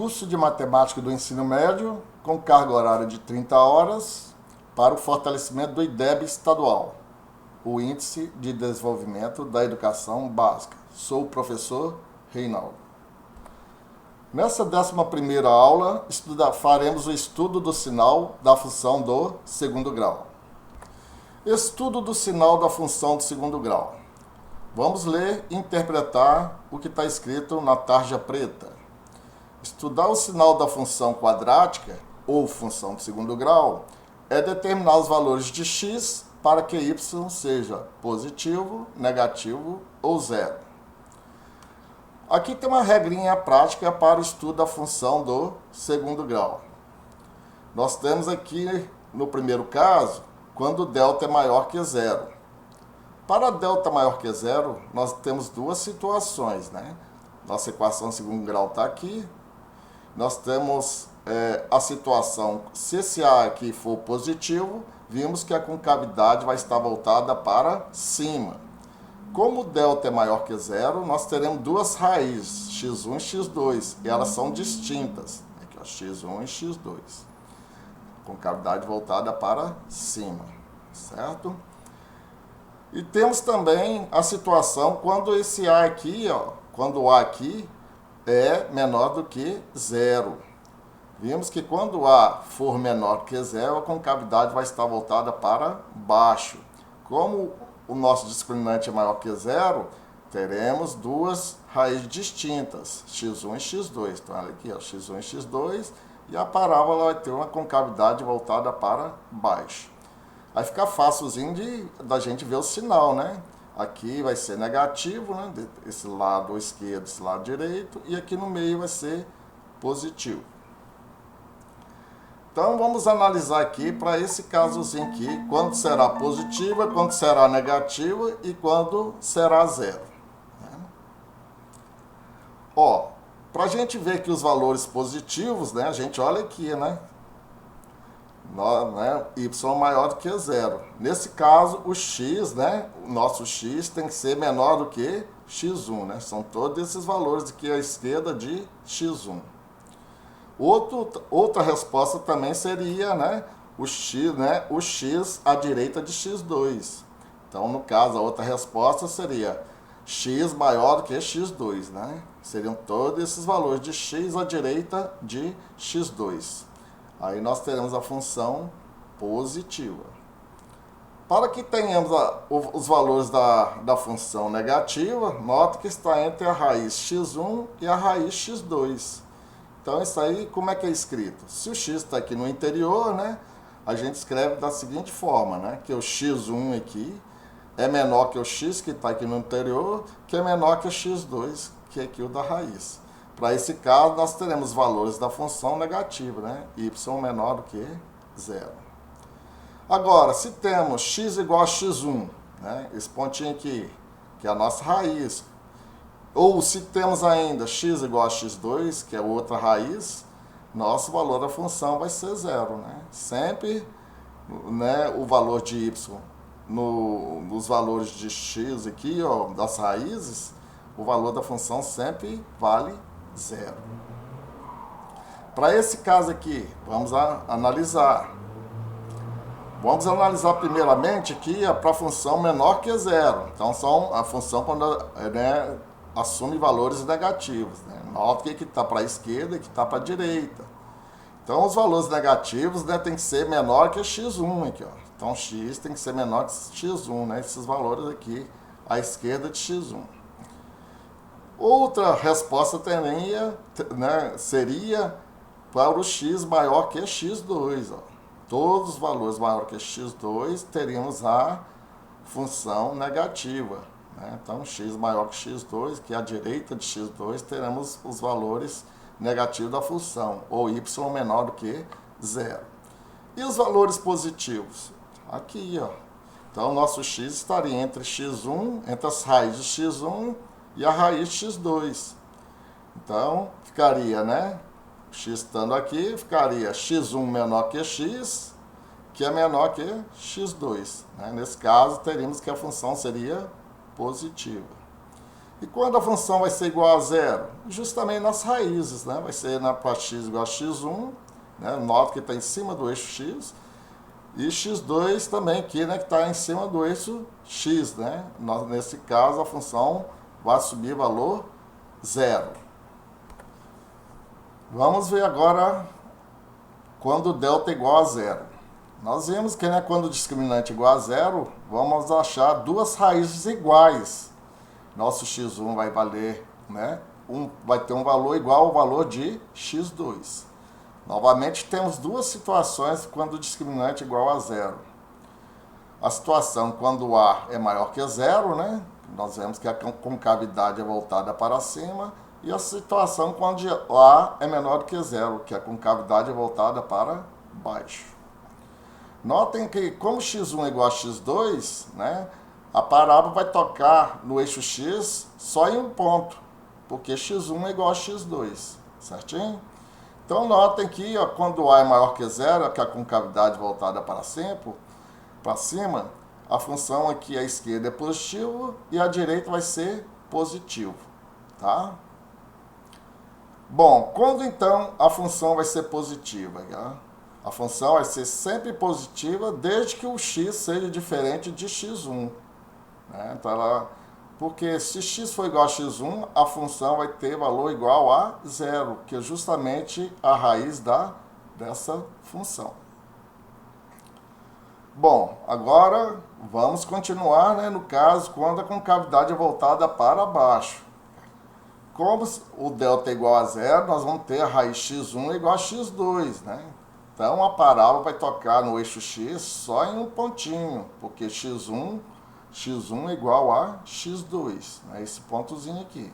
curso de matemática do ensino médio com carga horária de 30 horas para o fortalecimento do IDEB estadual, o Índice de Desenvolvimento da Educação Básica. Sou o professor Reinaldo. Nessa 11ª aula, faremos o estudo do sinal da função do segundo grau. Estudo do sinal da função do segundo grau. Vamos ler e interpretar o que está escrito na tarja preta. Estudar o sinal da função quadrática, ou função de segundo grau, é determinar os valores de x para que y seja positivo, negativo ou zero. Aqui tem uma regrinha prática para o estudo da função do segundo grau. Nós temos aqui, no primeiro caso, quando delta é maior que zero. Para delta maior que zero, nós temos duas situações, né? Nossa equação de segundo grau está aqui. Nós temos a situação, se esse A aqui for positivo, vimos que a concavidade vai estar voltada para cima. Como delta é maior que zero, nós teremos duas raízes, x1 e x2, e elas são distintas. Aqui, ó, x1 e x2. Concavidade voltada para cima, certo? E temos também a situação quando esse A aqui, ó, quando o A aqui é menor do que zero. Vimos que quando o A for menor que zero, a concavidade vai estar voltada para baixo. Como o nosso discriminante é maior que zero, teremos duas raízes distintas, x1 e x2. Então, olha aqui, ó, x1 e x2, e a parábola vai ter uma concavidade voltada para baixo. Aí fica fácilzinho da gente ver o sinal, né? Aqui vai ser negativo, né? Esse lado esquerdo, esse lado direito, e aqui no meio vai ser positivo. Então, vamos analisar aqui para esse casozinho aqui, quando será positiva, quando será negativa e quando será zero. Ó, para a gente ver que os valores positivos, né, a gente olha aqui, né? Y maior do que zero. Nesse caso, o x, né, o nosso x tem que ser menor do que x1, né? São todos esses valores aqui à esquerda de x1. Outra resposta também seria, né, o x à direita de x2. Então, no caso, a outra resposta seria x maior do que x2, né? Seriam todos esses valores de x à direita de x2. Aí nós teremos a função positiva. Para que tenhamos os valores da função negativa, nota que está entre a raiz x1 e a raiz x2. Então, isso aí, como é que é escrito? Se o x está aqui no interior, né, a gente escreve da seguinte forma, né, que o x1 aqui é menor que o x que está aqui no interior, que é menor que o x2, que é aqui o da raiz. Para esse caso, nós teremos valores da função negativa, né, y menor do que zero. Agora, se temos x igual a x1, né, esse pontinho aqui, que é a nossa raiz, ou se temos ainda x igual a x2, que é outra raiz, nosso valor da função vai ser zero, né? Sempre, né, o valor de y nos valores de x aqui, ó, das raízes, o valor da função sempre vale zero. Para esse caso aqui, vamos analisar. Vamos analisar primeiramente aqui para a função menor que zero. Então, são a função quando, né, assume valores negativos, né? Nota que está para a esquerda e que está para a direita. Então, os valores negativos, né, tem que ser menor que x1 aqui, ó. Então, x tem que ser menor que x1, né? Esses valores aqui à esquerda de x1. Outra resposta também né, seria para o x maior que x2, ó. Todos os valores maiores que x2 teríamos a função negativa. Então, x maior que x2, que é à direita de x2, teremos os valores negativos da função, ou y menor do que zero. E os valores positivos? Aqui, ó. Então, nosso x estaria entre x1, entre as raízes de x1 e a raiz de x2. Então, ficaria, né? X estando aqui, ficaria x1 menor que x, que é menor que x2. Né? Nesse caso, teríamos que a função seria positiva. E quando a função vai ser igual a zero? Justamente nas raízes, né? Vai ser para x igual a x1, né? Nota que está em cima do eixo x, e x2 também aqui, né, que está em cima do eixo x, né? Nesse caso, a função vai assumir valor zero. Vamos ver agora quando delta é igual a zero. Nós vimos que, né, quando o discriminante é igual a zero, vamos achar duas raízes iguais. Nosso x1 vai valer, né, vai ter um valor igual ao valor de x2. Novamente, temos duas situações quando o discriminante é igual a zero. A situação quando A é maior que zero, né? Nós vemos que a concavidade é voltada para cima. E a situação quando A é menor que zero, que a concavidade é voltada para baixo. Notem que, como x1 é igual a x2, né, a parábola vai tocar no eixo x só em um ponto, porque x1 é igual a x2, certinho? Então, notem que ó, quando A é maior que zero, que a concavidade voltada para cima, a função aqui à esquerda é positiva e à direita vai ser positivo, tá? Bom, quando então a função vai ser positiva? Tá? A função vai ser sempre positiva desde que o x seja diferente de x1. Né? Então, porque se x for igual a x1, a função vai ter valor igual a zero, que é justamente a raiz dessa função. Bom, agora vamos continuar, né, no caso, quando a concavidade é voltada para baixo. Como o delta é igual a zero, nós vamos ter a raiz x1 igual a x2, né? Então, a parábola vai tocar no eixo x só em um pontinho, porque x1 é igual a x2, né? Esse pontozinho aqui.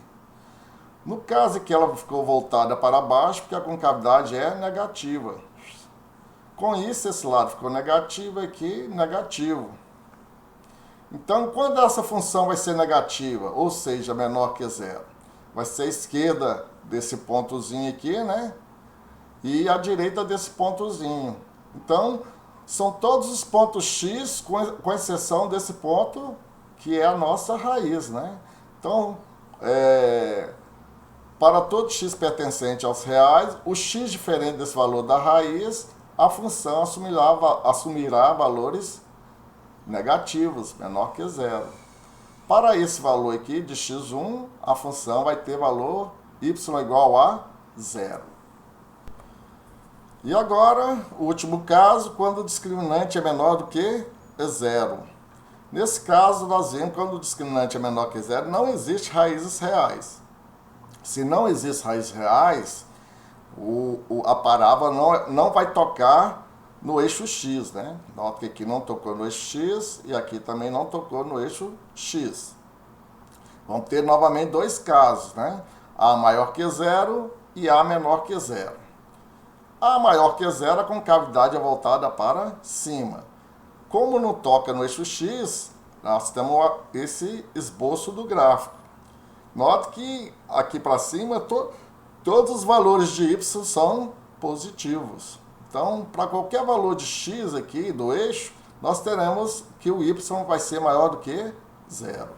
No caso aqui, ela ficou voltada para baixo, porque a concavidade é negativa. Com isso, esse lado ficou negativo, aqui negativo. Então, quando essa função vai ser negativa, ou seja, menor que zero, vai ser a esquerda desse pontozinho aqui, né? E a direita desse pontozinho. Então, são todos os pontos x, com exceção desse ponto, que é a nossa raiz, né? Então, para todo x pertencente aos reais, o x diferente desse valor da raiz, a função assumirá valores negativos, menor que zero. Para esse valor aqui de x1, a função vai ter valor y igual a zero. E agora, o último caso, quando o discriminante é menor do que zero. Nesse caso, nós vemos que quando o discriminante é menor que zero, não existe raízes reais. Se não existe raízes reais, a parábola não vai tocar no eixo x, né? Nota que aqui não tocou no eixo x e aqui também não tocou no eixo x. Vamos ter novamente dois casos, né? A maior que zero e A menor que zero. A maior que zero, a concavidade é voltada para cima. Como não toca no eixo x, nós temos esse esboço do gráfico. Note que aqui para cima, todos os valores de y são positivos. Então, para qualquer valor de x aqui do eixo, nós teremos que o y vai ser maior do que zero.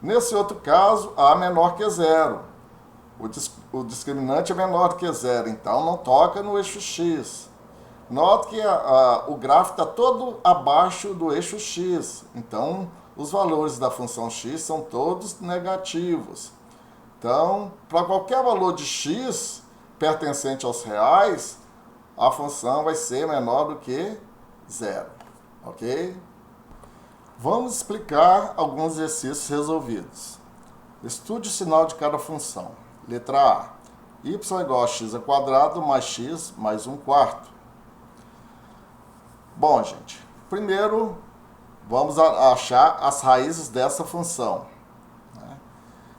Nesse outro caso, A menor que zero. O discriminante é menor do que zero, então não toca no eixo x. Note que o gráfico está todo abaixo do eixo x. Então, os valores da função x são todos negativos. Então, para qualquer valor de x pertencente aos reais, a função vai ser menor do que zero. Ok? Vamos explicar alguns exercícios resolvidos. Estude o sinal de cada função. Letra A. Y igual a x ao quadrado mais x mais 1/4. Bom, gente, primeiro vamos achar as raízes dessa função.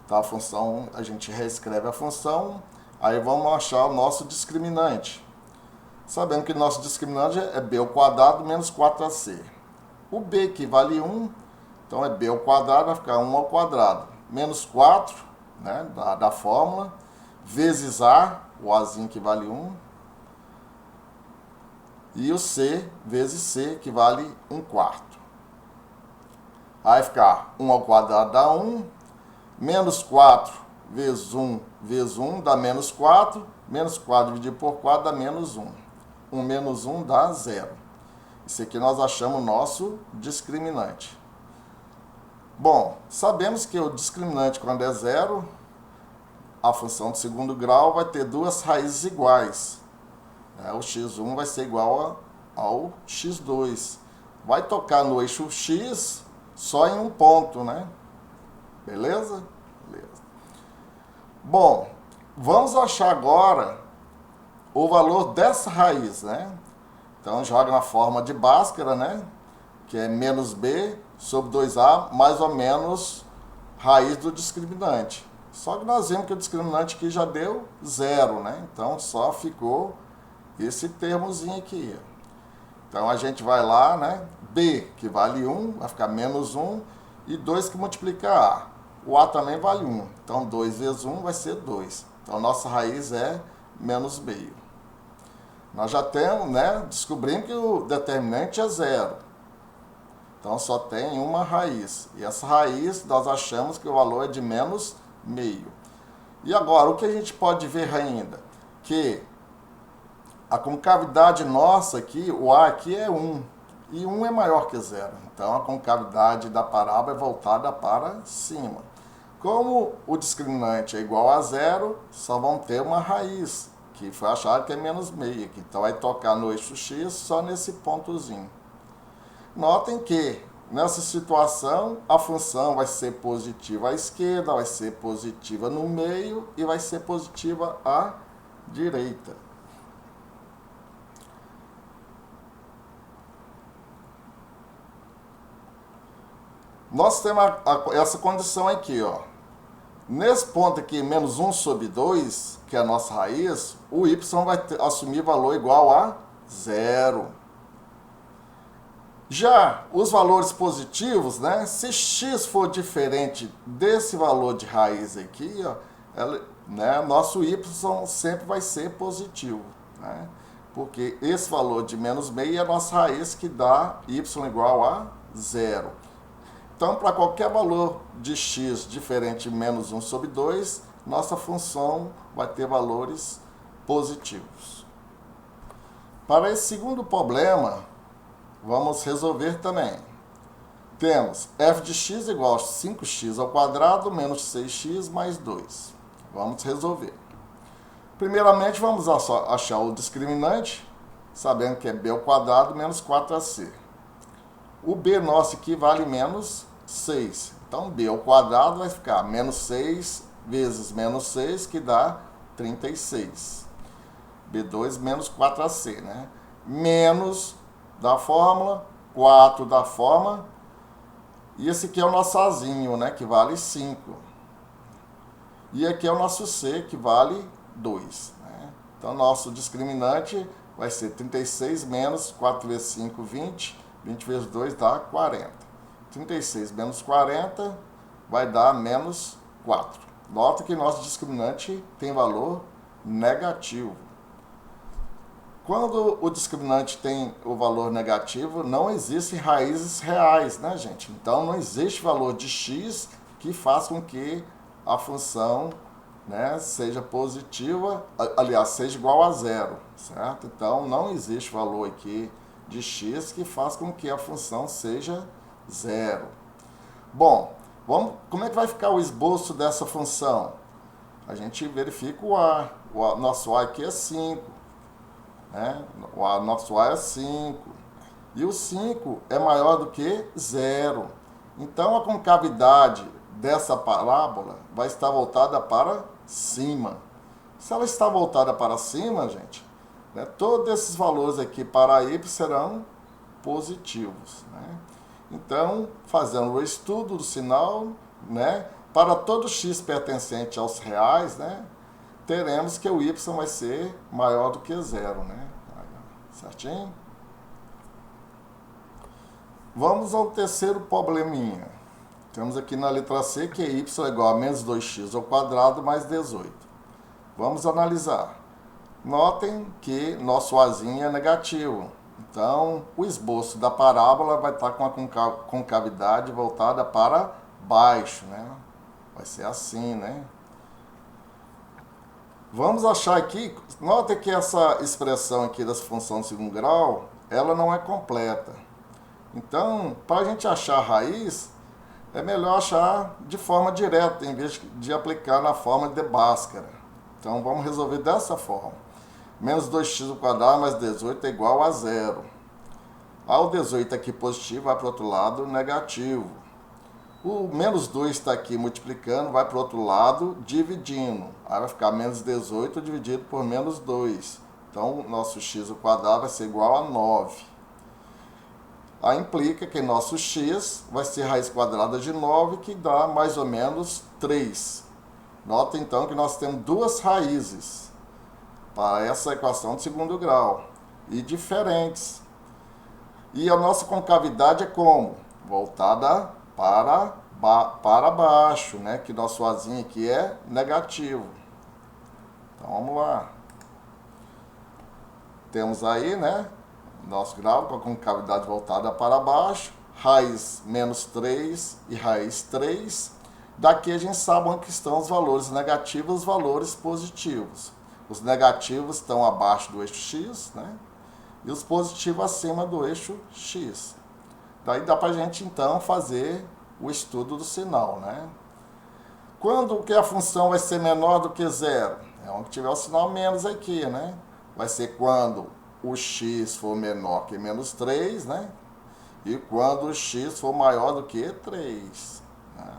Então, a função, a gente reescreve a função, aí vamos achar o nosso discriminante. Sabendo que o nosso discriminante é b ao quadrado menos 4ac. O b que vale 1, então é b ao quadrado, vai ficar 1 ao quadrado. Menos 4, né, da fórmula, vezes a, o azinho que vale 1, e o c vezes c, que vale 1/4. Aí vai ficar 1 ao quadrado dá 1, Menos 4 vezes 1 dá menos 4. Menos 4 dividido por 4 dá menos 1. 1 menos 1 dá 0. Isso aqui nós achamos o nosso discriminante. Bom, sabemos que o discriminante, quando é 0, a função de segundo grau vai ter duas raízes iguais. O x1 vai ser igual ao x2. Vai tocar no eixo x só em um ponto, né? Beleza? Beleza. Bom, vamos achar agora o valor dessa raiz, né? Então, joga na forma de Bhaskara, né? Que é menos b sobre 2a mais ou menos raiz do discriminante. Só que nós vimos que o discriminante aqui já deu 0, né? Então, só ficou esse termozinho aqui. Então, a gente vai lá, né? B, que vale 1, vai ficar menos 1, e 2 que multiplica A. O A também vale 1. Então, 2 vezes 1 vai ser 2. Então, nossa raiz é menos meio. Nós já temos, né? Descobrimos que o determinante é 0. Então, só tem uma raiz. E essa raiz, nós achamos que o valor é de menos meio. E agora, o que a gente pode ver ainda? Que a concavidade nossa aqui, o A aqui é 1. E 1 é maior que 0. Então, a concavidade da parábola é voltada para cima. Como o discriminante é igual a 0, só vão ter uma raiz, que foi achado que é menos meio aqui. Então, vai tocar no eixo x só nesse pontozinho. Notem que, nessa situação, a função vai ser positiva à esquerda, vai ser positiva no meio e vai ser positiva à direita. Nós temos essa condição aqui, ó. Nesse ponto aqui, menos 1 sobre 2, que é a nossa raiz, o y vai assumir valor igual a 0. Já os valores positivos, né? Se x for diferente desse valor de raiz aqui, ó, nosso y sempre vai ser positivo, né? Porque esse valor de menos meio é a nossa raiz que dá y igual a 0. Então, para qualquer valor de x diferente de menos 1 sobre 2, nossa função vai ter valores positivos. Para esse segundo problema, vamos resolver também. Temos f de x igual a 5x ao quadrado menos 6x mais 2. Vamos resolver. Primeiramente, vamos achar o discriminante, sabendo que é b ao quadrado menos 4ac. O b nosso aqui vale menos 6. Então, b ao quadrado vai ficar menos 6 vezes menos 6, que dá 36. B2 menos 4ac, né? Menos da fórmula, 4 da forma, e esse aqui é o nosso azinho, né? Que vale 5. E aqui é o nosso c, que vale 2. Né? Então, nosso discriminante vai ser 36 menos 4 vezes 5, 20. 20 vezes 2 dá 40. 36 menos 40 vai dar menos 4. Nota que nosso discriminante tem valor negativo. Quando o discriminante tem o valor negativo, não existem raízes reais, né, gente? Então, não existe valor de x que faça com que a função, né, seja positiva, aliás, seja igual a 0, certo? Então, não existe valor aqui de x que faz com que a função seja 0. Bom, como é que vai ficar o esboço dessa função? A gente verifica o a. Nosso a aqui é 5. Né? Nosso a é 5. E o 5 é maior do que 0. Então, a concavidade dessa parábola vai estar voltada para cima. Se ela está voltada para cima, gente, né, todos esses valores aqui para y serão positivos. Né? Então, fazendo o estudo do sinal, né, para todo x pertencente aos reais, né, teremos que o y vai ser maior do que 0. Né? Certinho? Vamos ao terceiro probleminha. Temos aqui na letra C que y é igual a menos 2x ao quadrado mais 18. Vamos analisar. Notem que nosso azinho é negativo. Então, o esboço da parábola vai estar com a concavidade voltada para baixo, né? Vai ser assim, né? Vamos achar aqui, nota que essa expressão aqui dessa função de segundo grau, ela não é completa. Então, para a gente achar a raiz, é melhor achar de forma direta, em vez de aplicar na forma de Bhaskara. Então, vamos resolver dessa forma. Menos 2x ao quadrado mais 18 é igual a 0. O 18 aqui positivo vai para o outro lado negativo. O menos 2 está aqui multiplicando, vai para o outro lado dividindo. Aí vai ficar menos 18 dividido por menos 2. Então, nosso x ao quadrado vai ser igual a 9. Aí implica que nosso x vai ser raiz quadrada de 9, que dá mais ou menos 3. Nota então que nós temos duas raízes para essa equação de segundo grau, e diferentes. E a nossa concavidade é como? Voltada para baixo, né? Que nosso Azinho aqui é negativo. Então vamos lá. Temos aí, né? Nosso grau com a concavidade voltada para baixo, raiz menos 3 e raiz 3. Daqui a gente sabe onde estão os valores negativos e os valores positivos. Os negativos estão abaixo do eixo x, né? E os positivos acima do eixo x. Daí dá para a gente então fazer o estudo do sinal, né? Quando que a função vai ser menor do que zero? É onde tiver o sinal menos aqui, né? Vai ser quando o x for menor que menos 3, né? E quando o x for maior do que 3. Né?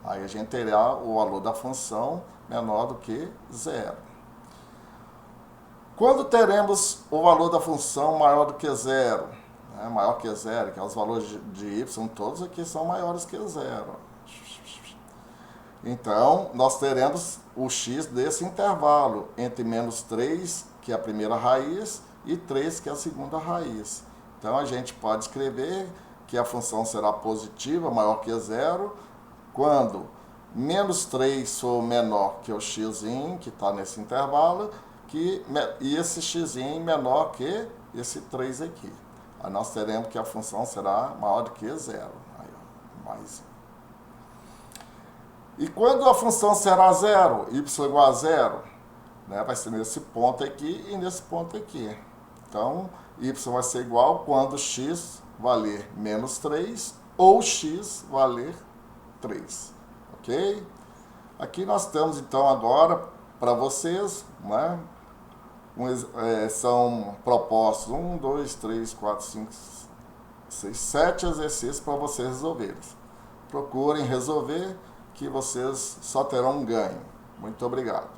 Aí a gente terá o valor da função menor do que zero. Quando teremos o valor da função maior do que zero? Né? Maior que zero, que é os valores de y, todos aqui são maiores que zero. Então, nós teremos o x desse intervalo entre menos 3, que é a primeira raiz, e 3, que é a segunda raiz. Então, a gente pode escrever que a função será positiva, maior que zero, quando menos 3 for menor que o x, que está nesse intervalo, e esse x menor que esse 3 aqui. Aí nós teremos que a função será maior do que zero. Aí, mais. E quando a função será zero, y igual a zero, né, vai ser nesse ponto aqui e nesse ponto aqui. Então, y vai ser igual quando x valer menos 3 ou x valer 3. Ok? Aqui nós temos então agora para vocês, né, são propostos 1, 2, 3, 4, 5, 6, 7 exercícios para vocês resolverem. Procurem resolver, que vocês só terão um ganho. Muito obrigado.